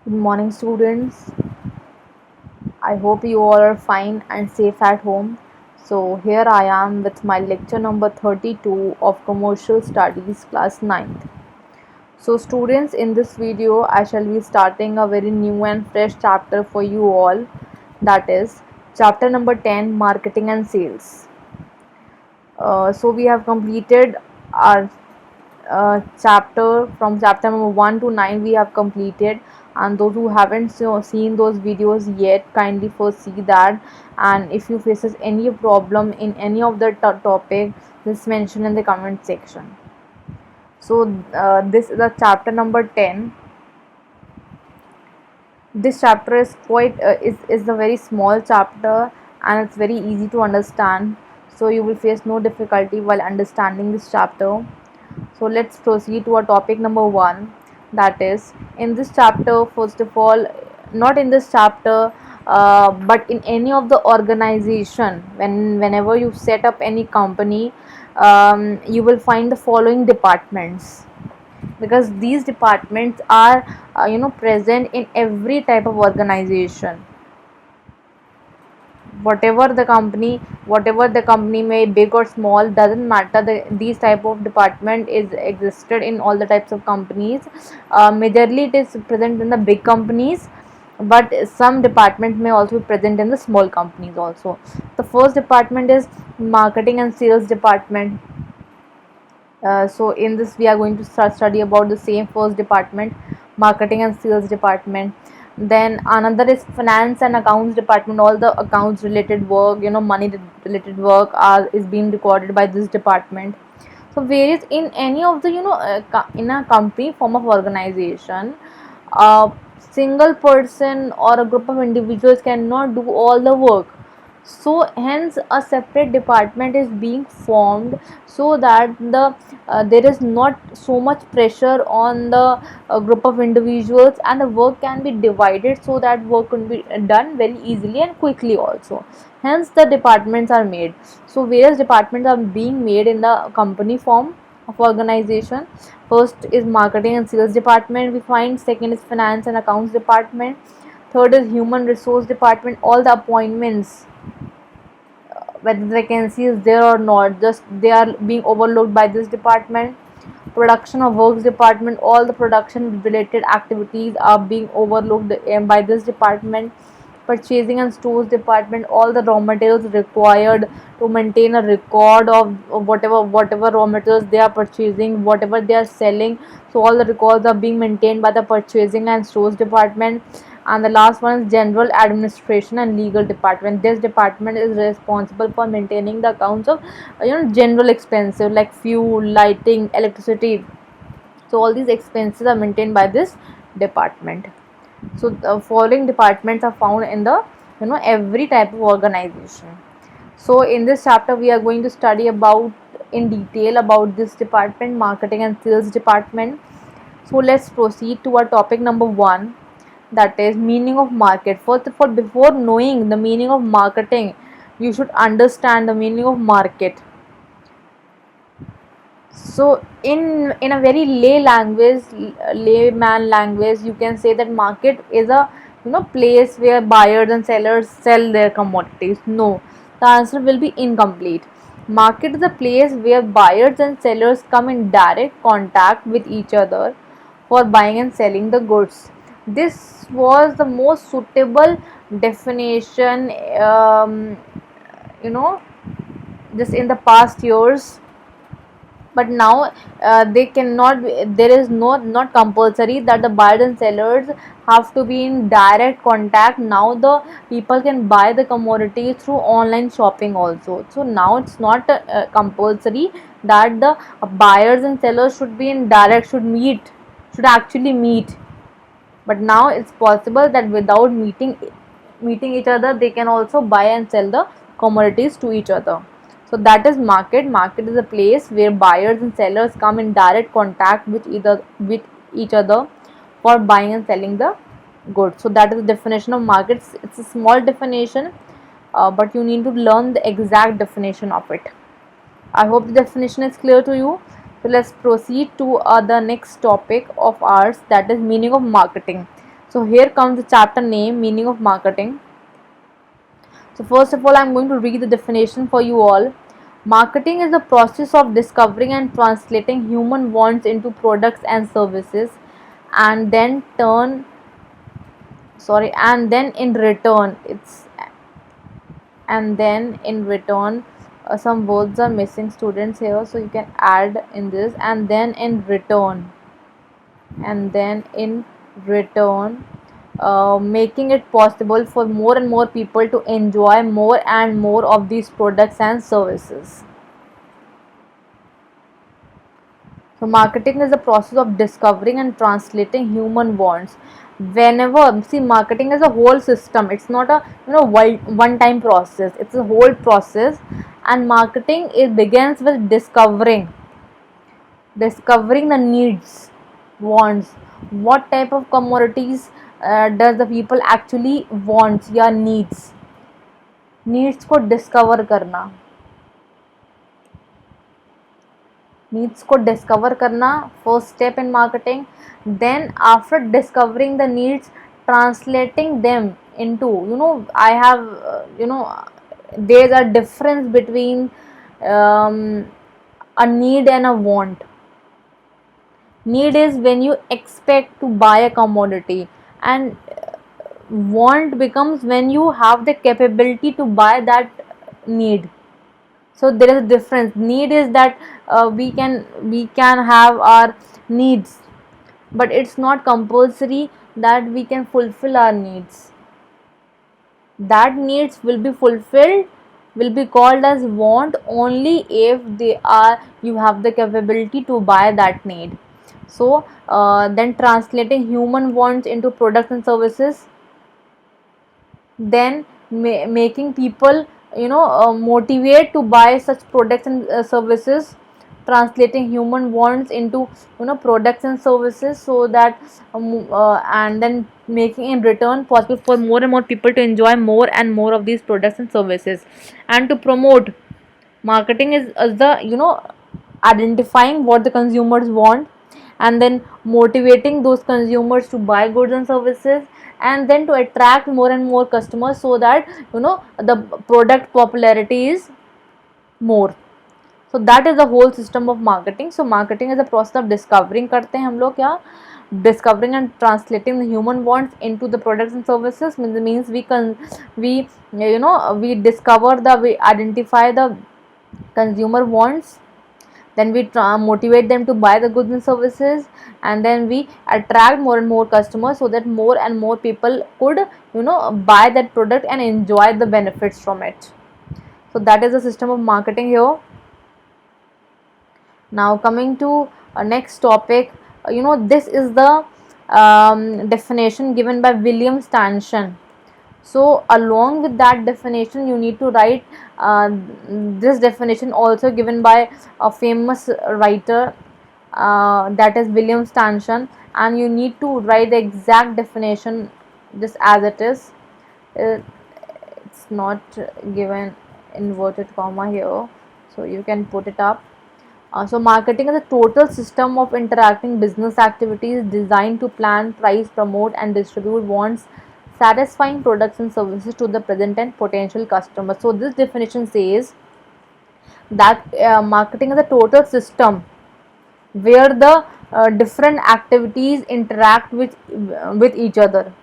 Good morning, students. I hope you all are fine and safe at home. So, here I am with my lecture number 32 of Commercial Studies, class 9th. So, students, in this video, I shall be starting a very new and fresh chapter for you all, that is, chapter number 10, Marketing and Sales. So, we have completed our chapter from chapter number 1 to 9 we have completed, and those who haven't seen those videos yet, kindly first see that. And if you faces any problem in any of the topic, just mention in the comment section. So this is the chapter number 10. This chapter is quite is a very small chapter, and it's very easy to understand, so you will face no difficulty while understanding this chapter. So let's proceed to our topic number 1, that is, in this chapter, first of all, not in this chapter, but in any of the organization, whenever you set up any company, you will find the following departments, because these departments are present in every type of organization. Whatever the company may big or small, doesn't matter, these type of department is existed in all the types of companies. Majorly it is present in the big companies, but some department may also be present in the small companies also. The first department is marketing and sales department. So in this we are going to study about the same first department, marketing and sales department. Then another is finance and accounts department. All the accounts related work, money related work is being recorded by this department. So various in any of the in a company form of organization, a single person or a group of individuals cannot do all the work. So hence a separate department is being formed, so that there is not so much pressure on the group of individuals, and the work can be divided, so that work can be done very easily and quickly also. Hence the departments are made. So various departments are being made in the company form of organization. First is marketing and sales department, we find. Second is finance and accounts department. Third is human resource department. All the appointments, whether the vacancy is there or not, just they are being overlooked by this department. Production of works department, all the production related activities are being overlooked by this department. Purchasing and stores department, all the raw materials required to maintain a record of whatever raw materials they are purchasing, whatever they are selling. So all the records are being maintained by the purchasing and stores department. And the last one is general administration and legal department. This department is responsible for maintaining the accounts of general expenses like fuel, lighting, electricity. So all these expenses are maintained by this department. So the following departments are found in the every type of organization. So in this chapter we are going to study about in detail about this department, marketing and sales department. So let's proceed to our topic number 1, that is meaning of market. First of all, before knowing the meaning of marketing, you should understand the meaning of market. So in a very layman language, you can say that market is a place where buyers and sellers sell their commodities. No, the answer will be incomplete. Market is a place where buyers and sellers come in direct contact with each other for buying and selling the goods. This was the most suitable definition, you know just in the past years. But now they cannot there is not compulsory that the buyers and sellers have to be in direct contact. Now the people can buy the commodity through online shopping also. So now it's not compulsory that the buyers and sellers should be in direct, should actually meet. But now it's possible that without meeting each other, they can also buy and sell the commodities to each other. So that is market. Market is a place where buyers and sellers come in direct contact with each other for buying and selling the goods. So that is the definition of market. It's a small definition, but you need to learn the exact definition of it. I hope the definition is clear to you. So let's proceed to the next topic of ours, that is meaning of marketing. So here comes the chapter name, meaning of marketing. So first of all, I'm going to read the definition for you all. Marketing is the process of discovering and translating human wants into products and services, and then turn and then in return it's and then in return some words are missing, students, here, so you can add in this. And then in return making it possible for more and more people to enjoy more and more of these products and services. So marketing is the process of discovering and translating human wants. Whenever, see, marketing is a whole system. It's not a one time process. It's a whole process, and marketing it begins with discovering the needs, wants. What type of commodities does the people actually wants या needs को discover करना, needs को discover करना, first step in marketing. Then after discovering the needs, translating them into, I have there's a difference between a need and a want. Need is when you expect to buy a commodity, and want becomes when you have the capability to buy that need. So there is a difference. Need is that we can have our needs, but it's not compulsory that we can fulfill our needs. That needs will be fulfilled, will be called as want only if they are you have the capability to buy that need. So then translating human wants into products and services, then making people motivate to buy such products and services, translating human wants into products and services, so that and then making in return possible for more and more people to enjoy more and more of these products and services. And to promote, marketing is the identifying what the consumers want, and then motivating those consumers to buy goods and services, and then to attract more and more customers, so that the product popularity is more. So that is the whole system of marketing. So marketing is a process of discovering, करते हैं हम लोग क्या, discovering and translating the human wants into the products and services. Means we identify the consumer wants, then we motivate them to buy the goods and services, and then we attract more and more customers, so that more and more people could buy that product and enjoy the benefits from it. So that is the system of marketing here. Now coming to next topic, this is the definition given by William Stanton. So along with that definition, you need to write this definition also given by a famous writer, that is William Stanton, and you need to write the exact definition just as it is. It's not given inverted comma here, so you can put it up. So marketing is a total system of interacting business activities designed to plan, price, promote and distribute wants, satisfying products and services to the present and potential customers. So this definition says that marketing is a total system where the different activities interact with each other.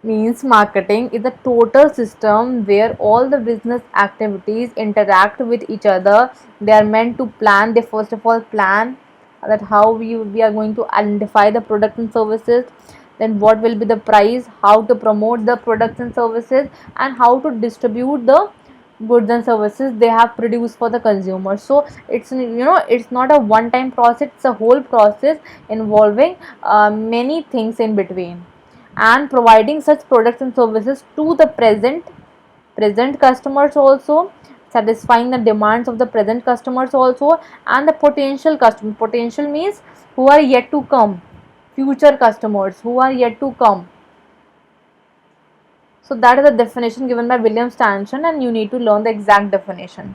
Means marketing is a total system where all the business activities interact with each other. They are meant to plan. They first of all plan that how we are going to identify the products and services, then what will be the price, how to promote the products and services, and how to distribute the goods and services they have produced for the consumer. So it's it's not a one time process, it's a whole process involving many things in between, and providing such products and services to the present customers also, satisfying the demands of the present customers also, and the potential customer. Potential means who are yet to come, future customers who are yet to come. So that is the definition given by William Stanton, and you need to learn the exact definition.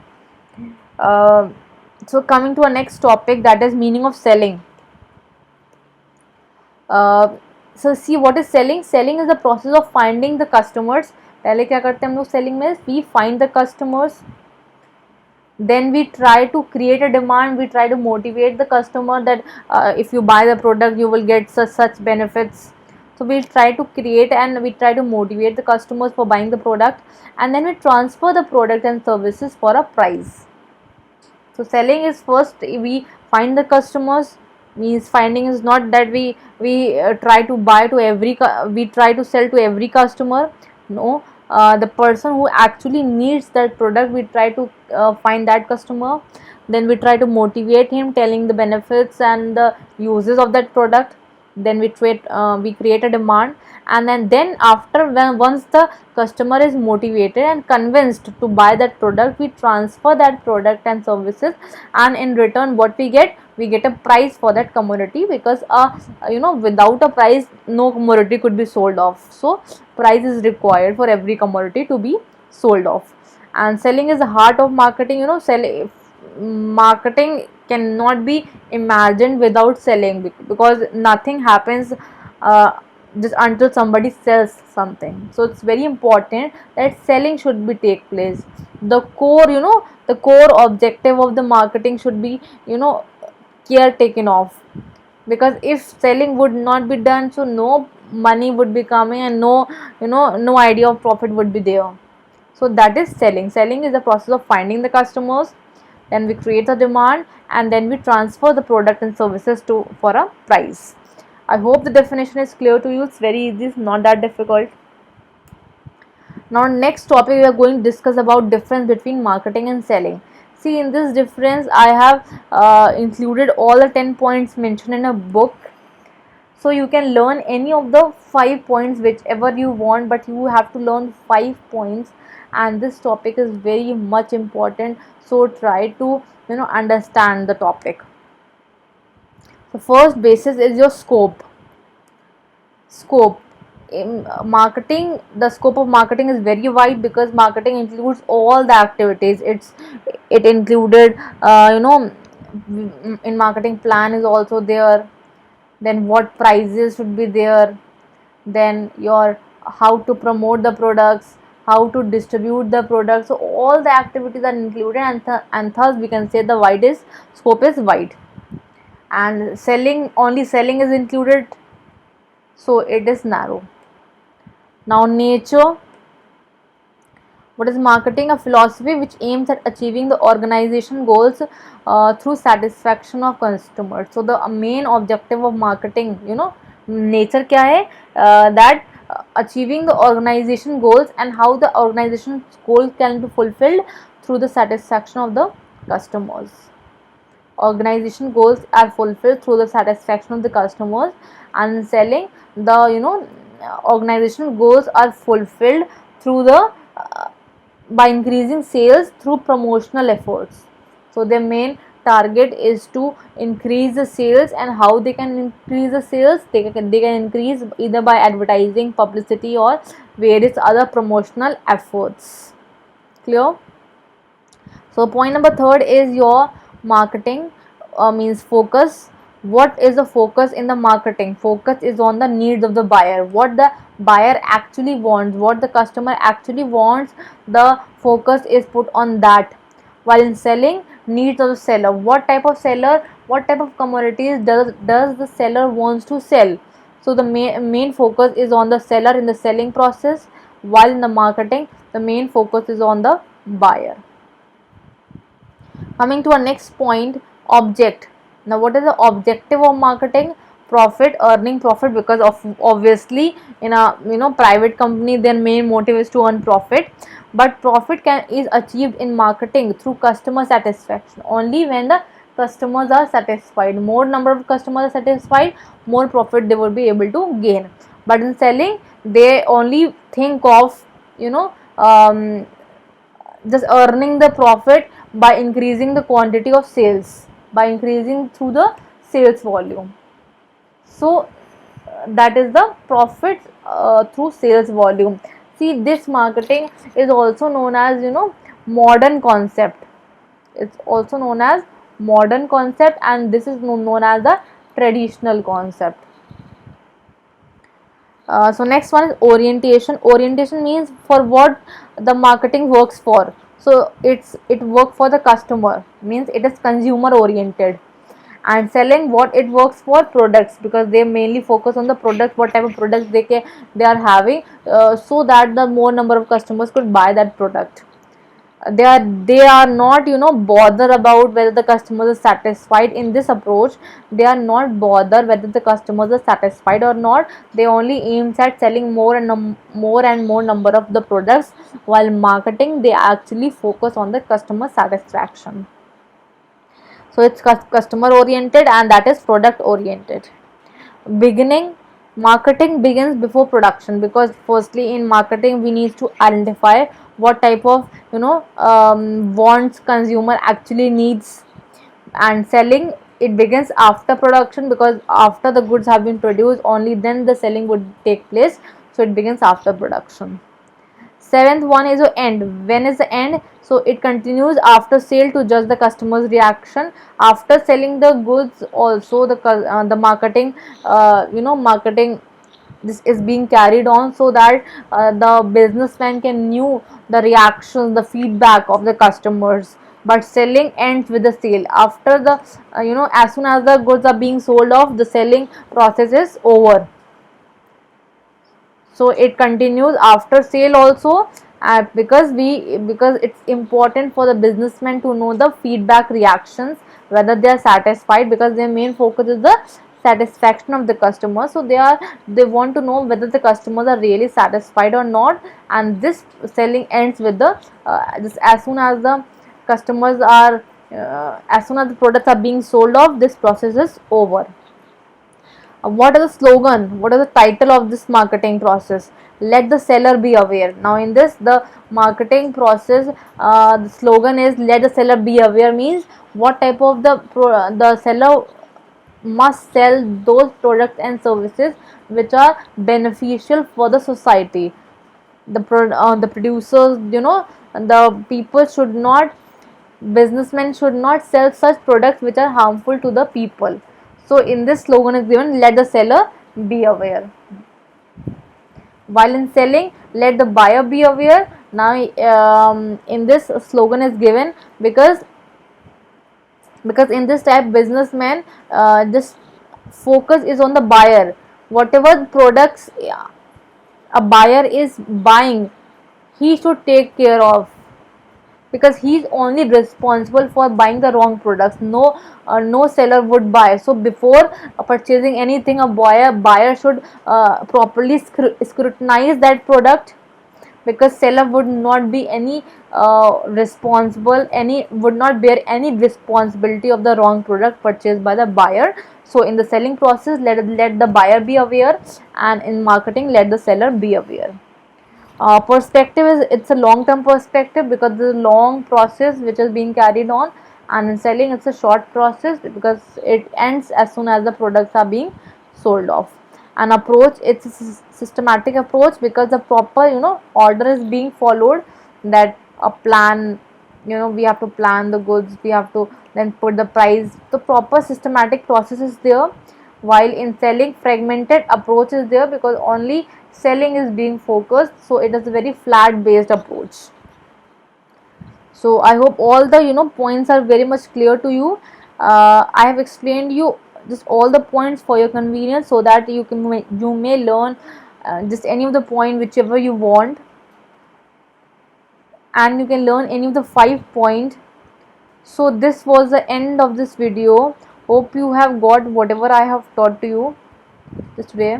So coming to our next topic, that is meaning of selling. uh, so see what is selling. Selling is the process of finding the customers. पहले क्या करते हैं हम लोग selling में? We find the customers, then we try to create a demand, we try to motivate the customer that if you buy the product you will get such benefits. So we try to create and we try to motivate the customers for buying the product, and then we transfer the product and services for a price. So selling is first we find the customers. Means finding is not that we try to buy to every we try to sell to every customer. No, the person who actually needs that product, we try to find that customer. Then we try to motivate him, telling the benefits and the uses of that product. Then we create a demand, and then after, when once the customer is motivated and convinced to buy that product, we transfer that product and services, and in return what we get a price for that commodity, because without a price no commodity could be sold off. So price is required for every commodity to be sold off. And selling is the heart of marketing. Marketing cannot be imagined without selling, because nothing happens uh, just until somebody sells something. So it's very important that selling should be take place. The core objective of the marketing should be, care taken off, because if selling would not be done, so no money would be coming, and no idea of profit would be there. So that is selling. Selling is the process of finding the customers, then we create a demand, and then we transfer the product and services to for a price. I hope the definition is clear to you. It's very easy, it's not that difficult. Now next topic we are going to discuss about difference between marketing and selling. See, in this difference I have included all the 10 points mentioned in a book, so you can learn any of the 5 points whichever you want, but you have to learn 5 points, and this topic is very much important, so try to understand the topic. The first basis is your scope in marketing. The scope of marketing is very wide, because marketing includes all the activities. It included in marketing plan is also there, then what prices should be there, then your how to promote the products, how to distribute the products. So all the activities are included, and thus we can say the widest scope is wide. And selling is included, so it is narrow. Now nature. What is marketing? A philosophy which aims at achieving the organization goals through satisfaction of customers. So the main objective of marketing, nature क्या है? That achieving the organization goals, and how the organization's goals can be fulfilled through the satisfaction of the customers. Organization goals are fulfilled through the satisfaction of the customers, and selling, the organization goals are fulfilled through the by increasing sales through promotional efforts. So their main target is to increase the sales, and how they can increase the sales? They can increase either by advertising, publicity, or various other promotional efforts. Clear? So point number third is your marketing means focus. What is the focus in the marketing? Focus is on the needs of the buyer, what the buyer actually wants, what the customer actually wants. The focus is put on that. While in selling, needs of the seller, what type of seller, what type of commodities does the seller wants to sell. So the main focus is on the seller in the selling process, while in the marketing the main focus is on the buyer. Coming to our next point, object. Now what is the objective of marketing? Profit, earning profit, because of obviously in a private company their main motive is to earn profit. But profit is achieved in marketing through customer satisfaction. Only when the customers are satisfied, more number of customers are satisfied, more profit they will be able to gain. But in selling, they only think of just earning the profit by increasing the quantity of sales, by increasing through the sales volume. So that is the profit through sales volume. See, this marketing is also known as modern concept. It's also known as modern concept, and this is known as the traditional concept. So next one is orientation. Orientation means for what the marketing works for. So it work for the customer, means it is consumer oriented. And selling, what it works for, products, because they mainly focus on the product, what type of products they are having, so that the more number of customers could buy that product. They are not bother about whether the customers are satisfied. In this approach, they are not bother whether the customers are satisfied or not. They only aims at selling more and more number of the products. While marketing, they actually focus on the customer satisfaction. So it's customer oriented, and that is product oriented. Beginning, marketing begins before production, because firstly in marketing we need to identify what type of wants consumer actually needs. And selling, it begins after production, because after the goods have been produced, only then the selling would take place. So it begins after production. Seventh one is the end. When is the end? So it continues after sale to judge the customer's reaction. After selling the goods, also the marketing, marketing, this is being carried on, so that the businessman can know the reactions, the feedback of the customers. But selling ends with the sale. After the as soon as the goods are being sold off, the selling process is over. So it continues after sale also, because it's important for the businessman to know the feedback reactions, whether they are satisfied, because their main focus is the satisfaction of the customer. So they want to know whether the customers are really satisfied or not. And this selling ends with the this as soon as the customers are as soon as the products are being sold off, this process is over. What is the slogan, what is the title of this marketing process? Let the seller be aware. Now in this, the marketing process, the slogan is let the seller be aware, means what type of the seller must sell those products and services which are beneficial for the society. The producers, the people should not, businessmen should not sell such products which are harmful to the people. So in this slogan is given, let the seller be aware. While in selling, let the buyer be aware. Now in this slogan is given, because in this type businessman, this focus is on the buyer. Whatever products a buyer is buying, he should take care of, because he is only responsible for buying the wrong products. No seller would buy. So before purchasing anything, a buyer should properly scrutinize that product, because seller would not be any responsible, any would not bear any responsibility of the wrong product purchased by the buyer. So in the selling process, let the buyer be aware, and in marketing, let the seller be aware. Perspective is, it's a long term perspective, because the long process which is being carried on. And in selling, it's a short process, because it ends as soon as the products are being sold off. An approach, it's a systematic approach, because the proper order is being followed. That a plan, we have to plan the goods, we have to then put the price, the proper systematic process is there. While in selling, fragmented approach is there, because only selling is being focused, so it is a very flat based approach. So I hope all the points are very much clear to you. I have explained you just all the points for your convenience, so that you may learn just any of the point whichever you want, and you can learn any of the 5 points. So this was the end of this video. Hope you have got whatever I have taught to you this today.